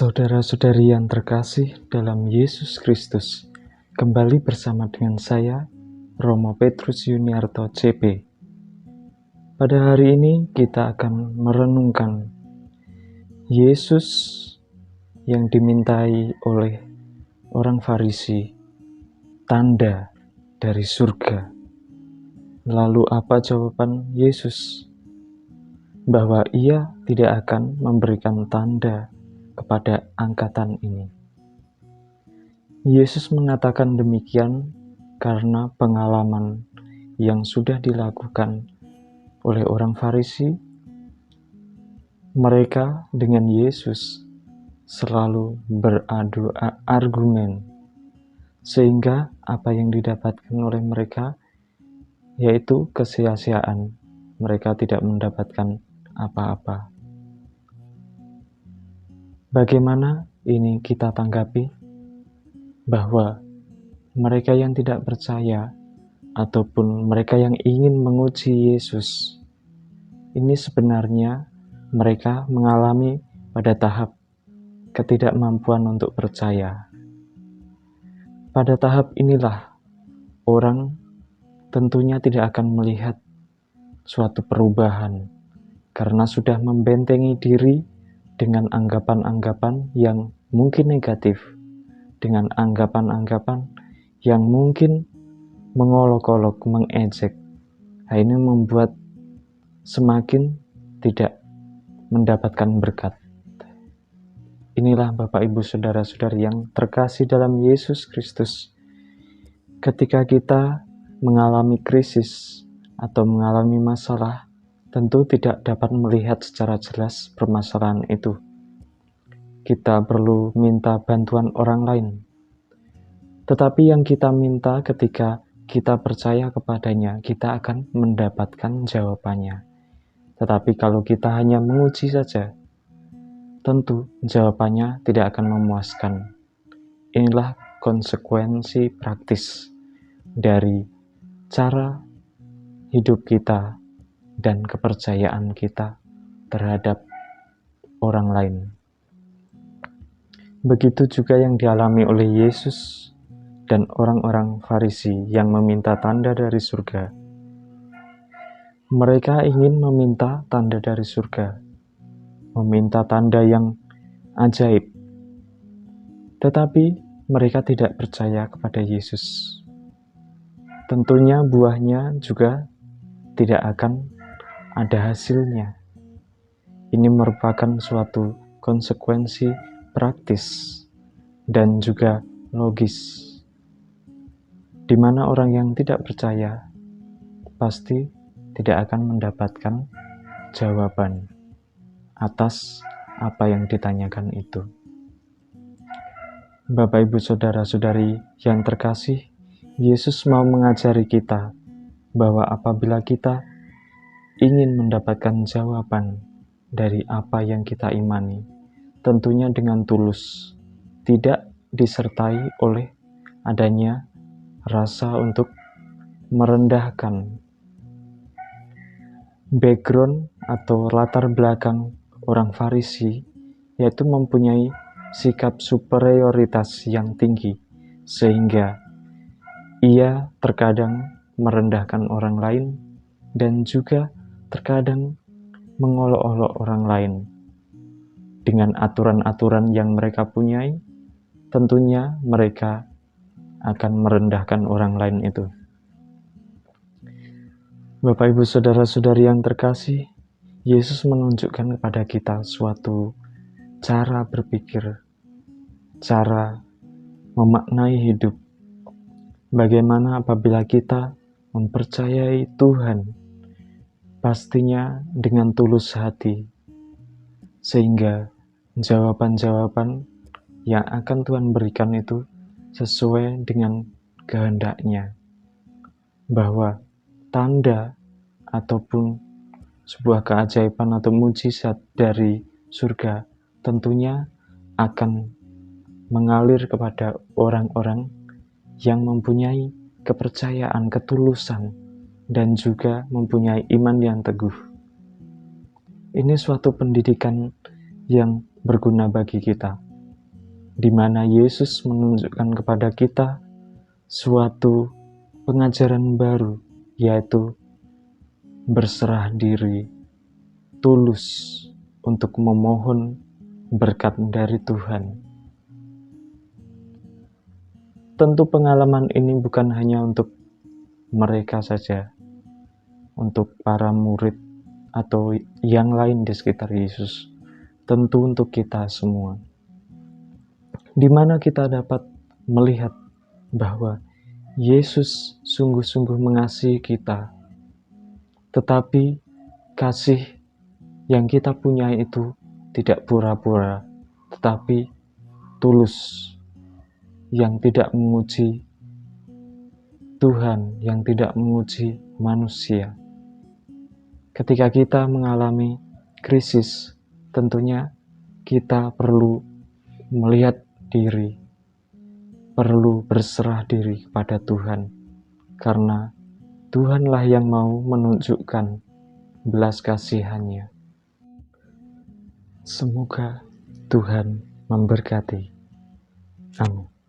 Saudara-saudari yang terkasih dalam Yesus Kristus, kembali bersama dengan saya, Romo Petrus Yuniarto CP. Pada hari ini kita akan merenungkan Yesus yang dimintai oleh orang Farisi, tanda dari surga. Lalu apa jawaban Yesus? Bahwa ia tidak akan memberikan tanda kepada angkatan ini. Yesus mengatakan demikian karena pengalaman yang sudah dilakukan oleh orang Farisi. Mereka dengan Yesus selalu beradu argumen, sehingga apa yang didapatkan oleh mereka yaitu kesia-siaan. Mereka tidak mendapatkan apa-apa. Bagaimana ini kita tanggapi? Bahwa mereka yang tidak percaya ataupun mereka yang ingin menguji Yesus, ini sebenarnya mereka mengalami pada tahap ketidakmampuan untuk percaya. Pada tahap inilah orang tentunya tidak akan melihat suatu perubahan karena sudah membentengi diri dengan anggapan-anggapan yang mungkin negatif, dengan anggapan-anggapan yang mungkin mengolok-olok, mengejek. Ini membuat semakin tidak mendapatkan berkat. Inilah Bapak Ibu Saudara-saudari yang terkasih dalam Yesus Kristus. Ketika kita mengalami krisis atau mengalami masalah, tentu tidak dapat melihat secara jelas permasalahan itu. Kita perlu minta bantuan orang lain. Tetapi yang kita minta ketika kita percaya kepadanya, kita akan mendapatkan jawabannya. Tetapi kalau kita hanya menguji saja, tentu jawabannya tidak akan memuaskan. Inilah konsekuensi praktis dari cara hidup kita dan kepercayaan kita terhadap orang lain. Begitu juga yang dialami oleh Yesus dan orang-orang Farisi yang meminta tanda dari surga. Mereka ingin meminta tanda dari surga, meminta tanda yang ajaib. Tetapi mereka tidak percaya kepada Yesus. Tentunya buahnya juga tidak akan ada hasilnya. Ini merupakan suatu konsekuensi praktis dan juga logis, di mana orang yang tidak percaya pasti tidak akan mendapatkan jawaban atas apa yang ditanyakan itu. Bapak Ibu Saudara-saudari yang terkasih, Yesus mau mengajari kita bahwa apabila kita ingin mendapatkan jawaban dari apa yang kita imani, tentunya dengan tulus, tidak disertai oleh adanya rasa untuk merendahkan. Background atau latar belakang orang Farisi yaitu mempunyai sikap superioritas yang tinggi, sehingga ia terkadang merendahkan orang lain dan juga terkadang mengolok-olok orang lain. Dengan aturan-aturan yang mereka punyai, tentunya mereka akan merendahkan orang lain itu. Bapak Ibu Saudara-saudari yang terkasih, Yesus menunjukkan kepada kita suatu cara berpikir, cara memaknai hidup. Bagaimana apabila kita mempercayai Tuhan, pastinya dengan tulus hati, sehingga jawaban-jawaban yang akan Tuhan berikan itu sesuai dengan kehendaknya. Bahwa tanda ataupun sebuah keajaiban atau mujizat dari surga tentunya akan mengalir kepada orang-orang yang mempunyai kepercayaan, ketulusan, dan juga mempunyai iman yang teguh. Ini suatu pendidikan yang berguna bagi kita. di mana Yesus menunjukkan kepada kita suatu pengajaran baru, yaitu berserah diri, tulus untuk memohon berkat dari Tuhan. Tentu pengalaman ini bukan hanya untuk mereka saja, untuk para murid atau yang lain di sekitar Yesus, tentu untuk kita semua. Di mana kita dapat melihat bahwa Yesus sungguh-sungguh mengasihi kita, tetapi kasih yang kita punya itu tidak pura-pura, tetapi tulus, yang tidak menguji Tuhan, yang tidak menguji manusia. Ketika kita mengalami krisis, tentunya kita perlu melihat diri, perlu berserah diri kepada Tuhan, karena Tuhanlah yang mau menunjukkan belas kasihan-Nya. Semoga Tuhan memberkati. Amin.